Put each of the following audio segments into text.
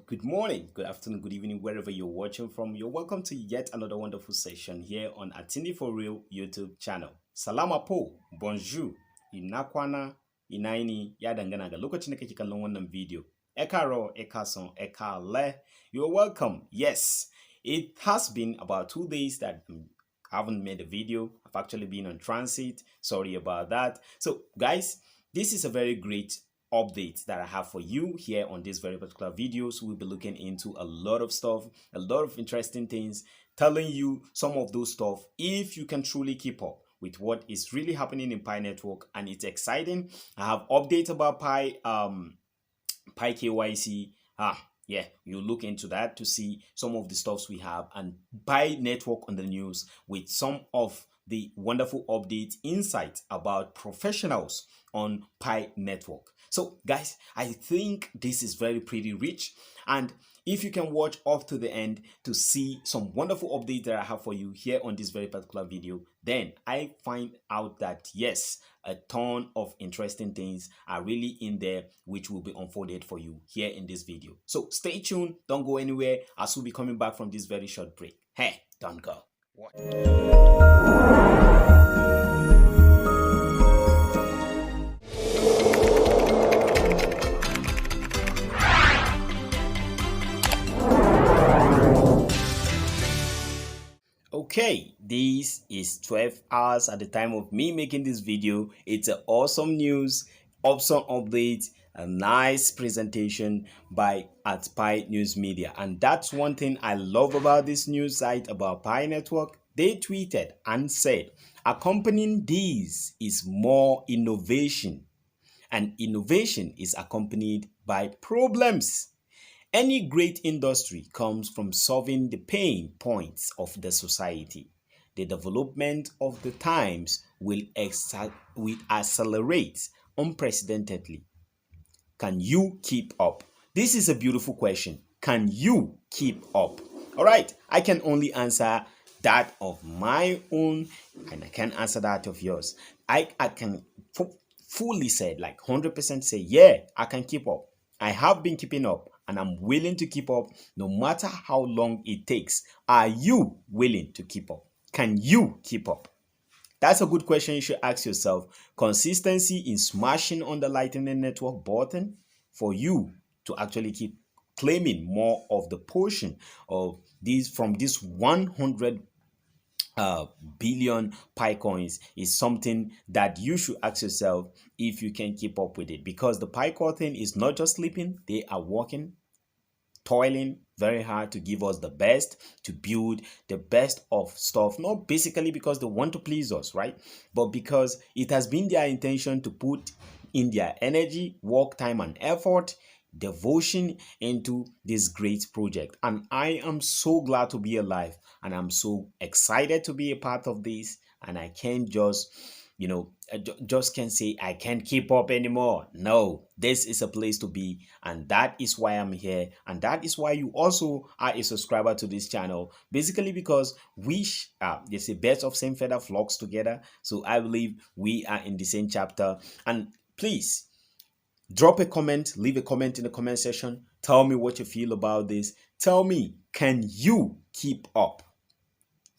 good morning, good afternoon, good evening, wherever you're watching from. You're welcome to yet another wonderful session here on Atini for Real YouTube channel. Salama po, bonjour, inakwana, inaini, ya dangana ga lokacin da kake kallon wannan video. Ekaro, ekason, ekale. You're welcome. Yes, it has been about 2 days that I haven't made a video. I've actually been on transit. Sorry about that. So, guys, this is a very great updates that I have for you here on this very particular video. So we'll be looking into a lot of stuff, a lot of interesting things, telling you some of those stuff if you can truly keep up with what is really happening in Pi network. And it's exciting. I have updates about Pi KYC. Yeah, you look into that to see some of the stuffs we have, and Pi network on the news with some of the wonderful updates, insights about professionals on Pi network. So guys, I think this is very pretty rich, and if you can watch up to the end to see some wonderful updates that I have for you here on this very particular video, then I find out that yes, a ton of interesting things are really in there which will be unfolded for you here in this video. So stay tuned, don't go anywhere, as we'll be coming back from this very short break. Hey, don't go. What? Okay, this is 12 hours at the time of me making this video. It's an awesome news, awesome update, a nice presentation by at Pi News Media. And that's one thing I love about this news site about Pi Network. They tweeted and said, accompanying this is more innovation. And innovation is accompanied by problems. Any great industry comes from solving the pain points of the society. The development of the times will accelerate unprecedentedly. Can you keep up? This is a beautiful question. Can you keep up? All right, I can only answer that of my own, and I can answer that of yours. I can fully say, like 100% say, yeah, I can keep up. I have been keeping up, and I'm willing to keep up no matter how long it takes. Are you willing to keep up? Can you keep up? That's a good question you should ask yourself. Consistency in smashing on the Lightning Network button for you to actually keep claiming more of the portion of these from this 100 billion Pi coins is something that you should ask yourself if you can keep up with it, because the Pi core thing is not just sleeping. They are working, toiling very hard to give us the best, to build the best of stuff, not basically because they want to please us, right? But because it has been their intention to put in their energy, work, time, and effort, devotion into this great project. And I am so glad to be alive, and I'm so excited to be a part of this. And I can't just just can't say I can't keep up anymore. No, this is a place to be, and that is why I'm here, and that is why you also are a subscriber to this channel, basically because we they say birds of same feather flocks together. So I believe we are in the same chapter. And please drop a comment, leave a comment in the comment section. Tell me what you feel about this. Tell me, can you keep up?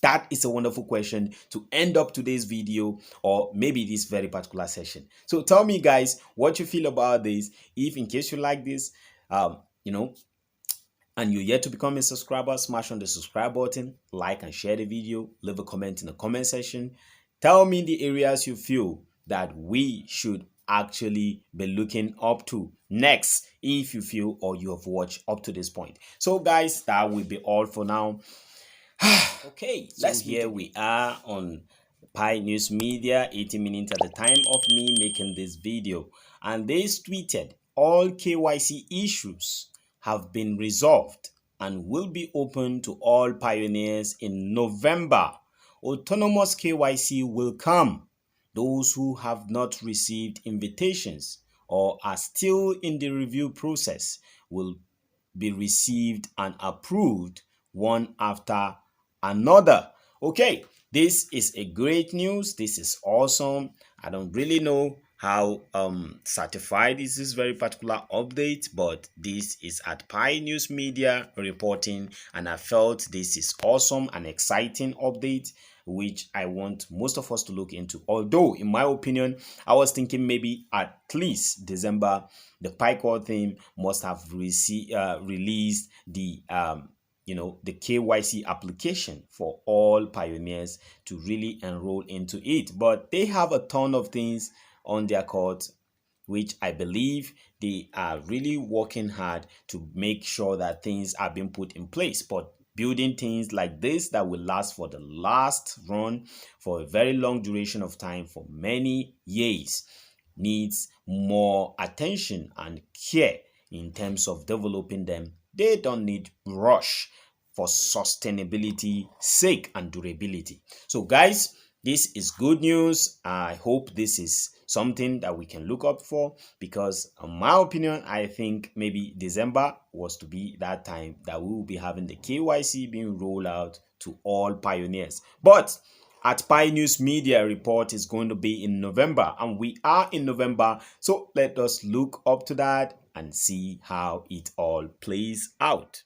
That is a wonderful question to end up today's video, or maybe this very particular session. So tell me, guys, what you feel about this. If in case you like this, and you're yet to become a subscriber, smash on the subscribe button, like and share the video, leave a comment in the comment section. Tell me the areas you feel that we should actually be looking up to next, if you feel or you have watched up to this point. So guys, that will be all for now. Okay, so here we are on Pi News Media, 80 minutes at the time of me making this video, and they tweeted all KYC issues have been resolved and will be open to all pioneers in November. Autonomous KYC will come. Those who have not received invitations or are still in the review process will be received and approved one after another. Okay, this is a great news. This is awesome. I don't really know how certified is this very particular update, but this is at Pi News Media reporting, and I felt this is awesome and exciting update which I want most of us to look into. Although, in my opinion, I was thinking maybe at least December, the PyCore team must have released the the KYC application for all pioneers to really enroll into it. But they have a ton of things on their court, which I believe they are really working hard to make sure that things are being put in place. But building things like this that will last for the last run for a very long duration of time for many years needs more attention and care in terms of developing them. They don't need rush for sustainability sake and durability. So guys, this is good news. I hope this is something that we can look up for, because in my opinion, I think maybe December was to be that time that we will be having the KYC being rolled out to all pioneers. But at Pi News Media report is going to be in November, and we are in November. So let us look up to that and see how it all plays out.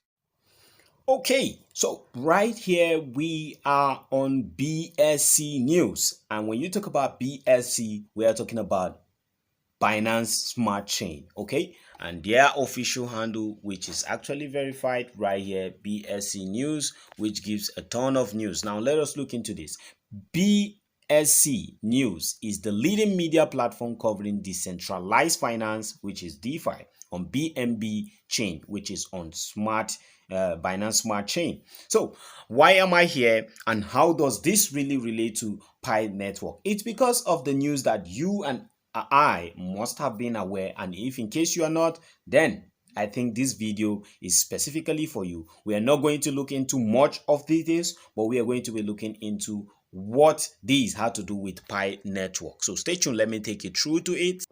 Okay, so right here we are on BSC News. And when you talk about BSC, we are talking about Binance Smart Chain, okay? And their official handle, which is actually verified right here, BSC News, which gives a ton of news. Now let us look into this. BSC News is the leading media platform covering decentralized finance, which is DeFi, on BNB chain, which is on Binance Smart Chain. So why am I here, and how does this really relate to Pi Network? It's because of the news that you and I must have been aware, and if in case you are not, then I think this video is specifically for you. We are not going to look into much of details, but we are going to be looking into what these had to do with Pi Network. So stay tuned, let me take you through to it.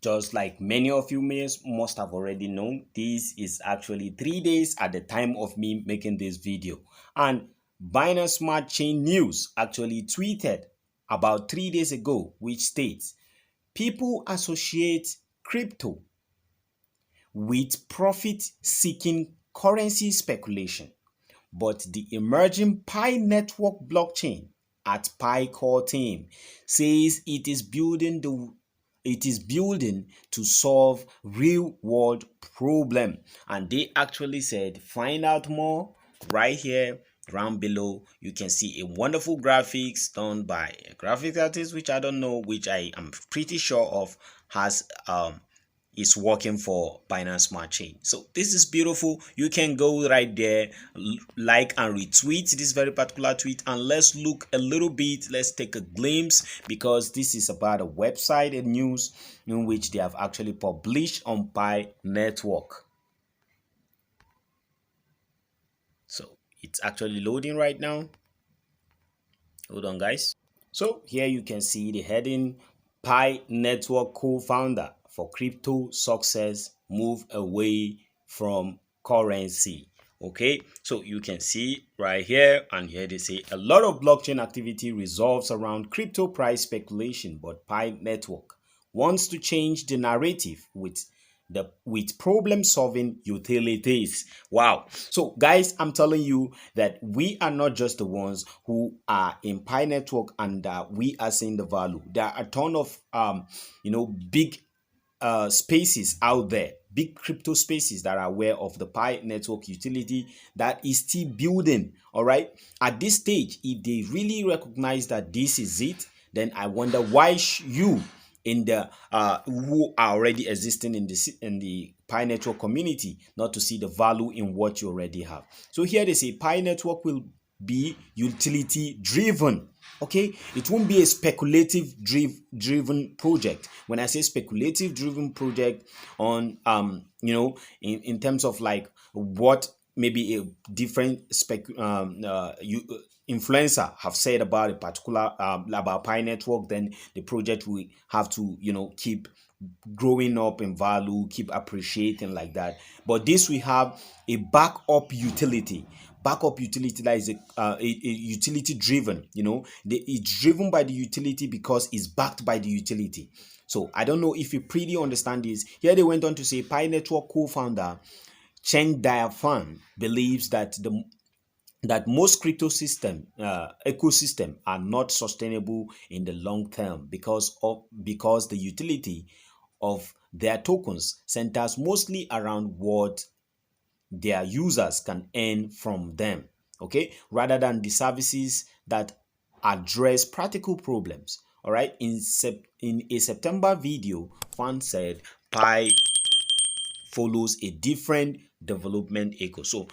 Just like many of you must have already known, this is actually 3 days at the time of me making this video. And Binance Smart Chain News actually tweeted about 3 days ago, which states, people associate crypto with profit-seeking currency speculation, but the emerging Pi Network blockchain at Pi Core team says it is building to solve real world problem. And they actually said, find out more right here. Down below you can see a wonderful graphics done by a graphic artist, which I don't know, which I am pretty sure of has is working for Binance Smart Chain. So this is beautiful. You can go right there, like and retweet this very particular tweet, and let's look a little bit, let's take a glimpse, because this is about a website and news in which they have actually published on Pi Network. So it's actually loading right now. Hold on guys. So here you can see the heading, Pi Network co-founder for crypto success move away from currency. Okay, so you can see right here, and here they say a lot of blockchain activity revolves around crypto price speculation, but Pi Network wants to change the narrative with problem solving utilities. Wow. So guys, I'm telling you that we are not just the ones who are in Pi Network and we are seeing the value. There are a ton of big spaces out there, big crypto spaces that are aware of the Pi Network utility that is still building. All right, at this stage, if they really recognize that this is it, then I wonder why you in the who are already existing in the Pi Network community not to see the value in what you already have. So here they say Pi Network will be utility driven. Okay, it won't be a speculative driven project. When I say speculative driven project on in terms of like what maybe a different influencer have said about a particular about Pi Network, then the project will have to keep growing up in value, keep appreciating like that. But this we have a backup utility backup utility that is a utility driven. It's driven by the utility because it's backed by the utility. So I don't know if you pretty understand this. Here they went on to say Pi Network co-founder Cheng Diafan believes that most crypto ecosystem are not sustainable in the long term because the utility of their tokens centers mostly around what their users can earn from them, okay, rather than the services that address practical problems. All right, in a September video, Fan said Pi follows a different development echo. So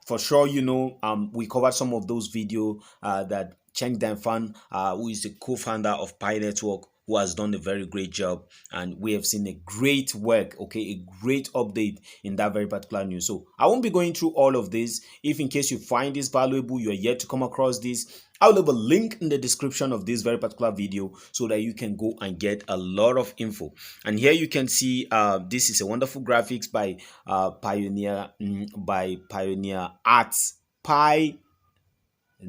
for sure, we covered some of those video that Cheng Danfan, who is the co-founder of Pi Network, who has done a very great job, and we have seen a great work, okay, a great update in that very particular news. So I won't be going through all of this. If in case you find this valuable, you are yet to come across this, I'll leave a link in the description of this very particular video so that you can go and get a lot of info. And here you can see this is a wonderful graphics by Pioneer Arts Pi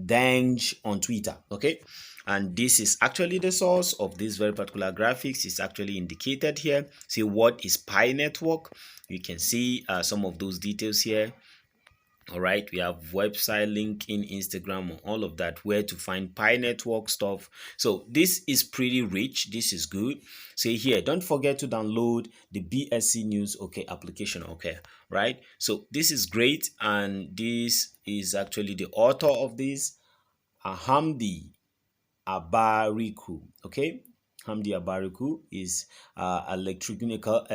Dange on Twitter. Okay, and this is actually the source of this very particular graphics. It's actually indicated here. See what is Pi Network. You can see some of those details here. All right, we have website, LinkedIn, Instagram, all of that, where to find Pi Network stuff. So this is pretty rich. This is good. Say here, don't forget to download the BSC News application. Okay, right. So this is great, and this is actually the author of this, Hamdi Abariku. Okay, Hamdi Abariku is electrical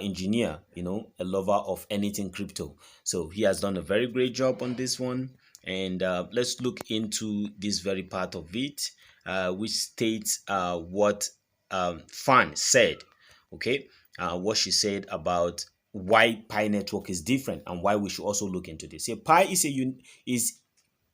engineer. A lover of anything crypto. So he has done a very great job on this one. And let's look into this very part of it, which states what Fan said. Okay, what she said about why Pi Network is different and why we should also look into this. So Pi is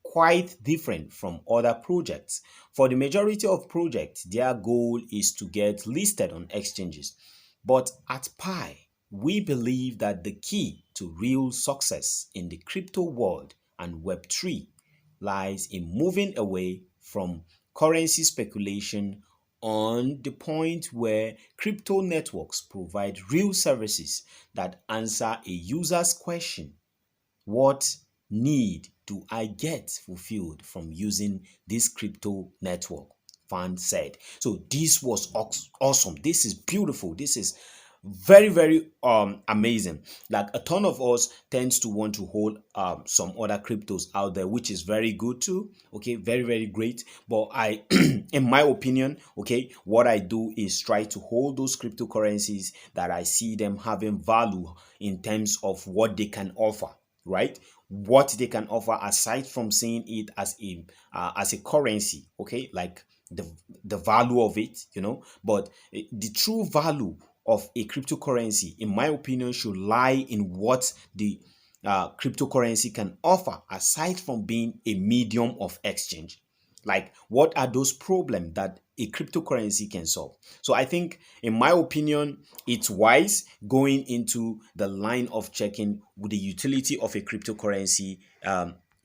quite different from other projects. For the majority of projects, their goal is to get listed on exchanges. But at Pi, we believe that the key to real success in the crypto world and Web3 lies in moving away from currency speculation on the point where crypto networks provide real services that answer a user's question: what need do I get fulfilled from using this crypto network? Fan said. So this was awesome. This is beautiful. This is very amazing. Like a ton of us tends to want to hold some other cryptos out there, which is very good too. Okay, very great. But I in my opinion, okay, what I do is try to hold those cryptocurrencies that I see them having value in terms of what they can offer, right? What they can offer aside from seeing it as a currency, okay, like the value of it, but the true value of a cryptocurrency, in my opinion, should lie in what the cryptocurrency can offer aside from being a medium of exchange. Like, what are those problems that a cryptocurrency can solve? So I think, in my opinion, it's wise going into the line of checking with the utility of a cryptocurrency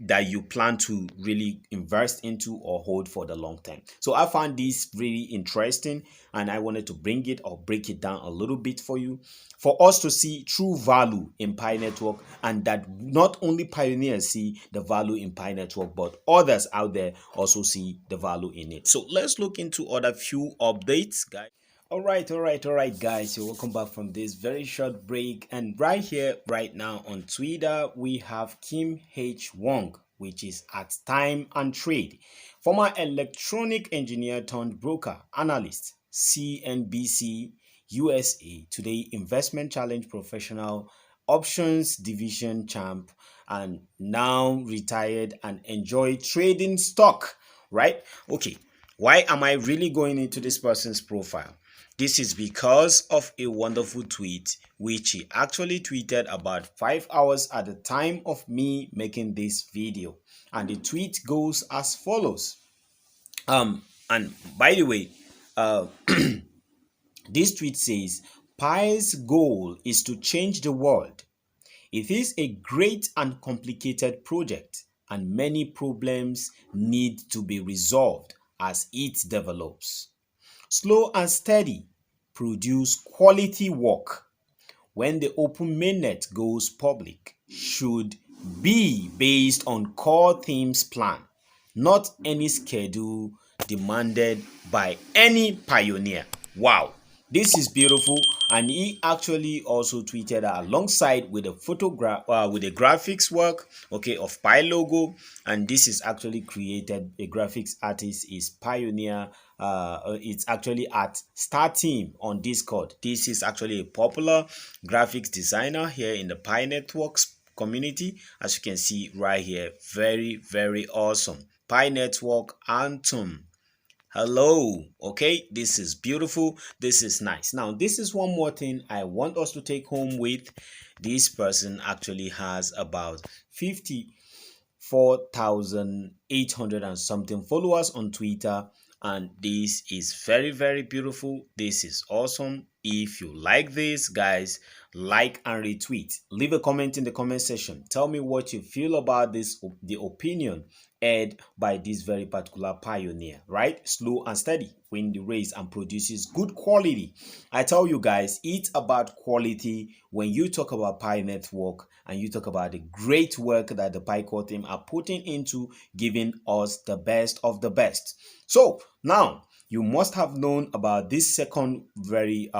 that you plan to really invest into or hold for the long term. So I found this really interesting, and I wanted to bring it or break it down a little bit for you, for us to see true value in Pi Network, and that not only pioneers see the value in Pi Network, but others out there also see the value in it. So let's look into other few updates, guys. All right, guys. So welcome back from this very short break. And right here, right now on Twitter, we have Kim H. Wong, which is at Time and Trade, former electronic engineer turned broker, analyst, CNBC USA, today investment challenge professional, options division champ, and now retired and enjoy trading stock, right? Okay. Why am I really going into this person's profile? This is because of a wonderful tweet which he actually tweeted about 5 hours at the time of me making this video. And the tweet goes as follows. And by the way, uh, this tweet says, Pi's goal is to change the world. It is a great and complicated project, and many problems need to be resolved as it develops. Slow and steady produce quality work. When the open mainnet goes public, should be based on core themes plan, not any schedule demanded by any pioneer. Wow, this is beautiful. And he actually also tweeted alongside with a photograph with a graphics work, okay, of Pi logo. And this is actually created, a graphics artist is Pioneer. It's actually at Star Team on Discord. This is actually a popular graphics designer here in the Pi Networks community. As you can see right here, very, very awesome. Pi Network Anthem. Hello. Okay, this is beautiful. This is nice. Now, this is one more thing I want us to take home with. This person actually has about 54,800 and something followers on Twitter, and this is very, very beautiful. This is awesome. If you like this, guys, like and retweet. Leave a comment in the comment section. Tell me what you feel about this, the opinion aired by this very particular pioneer, right? Slow and steady win the race and produces good quality. I tell you guys, it's about quality when you talk about Pi Network and you talk about the great work that the Pi Core team are putting into giving us the best of the best. So now you must have known about this second very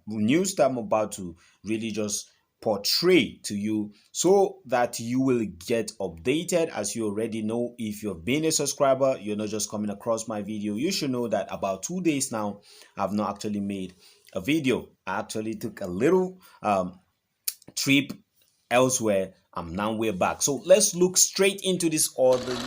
news that I'm about to really just portray to you, so that you will get updated. As you already know, if you've been a subscriber, you're not just coming across my video, you should know that about 2 days now I've not actually made a video. I actually took a little trip elsewhere. Now we're back, so let's look straight into this order.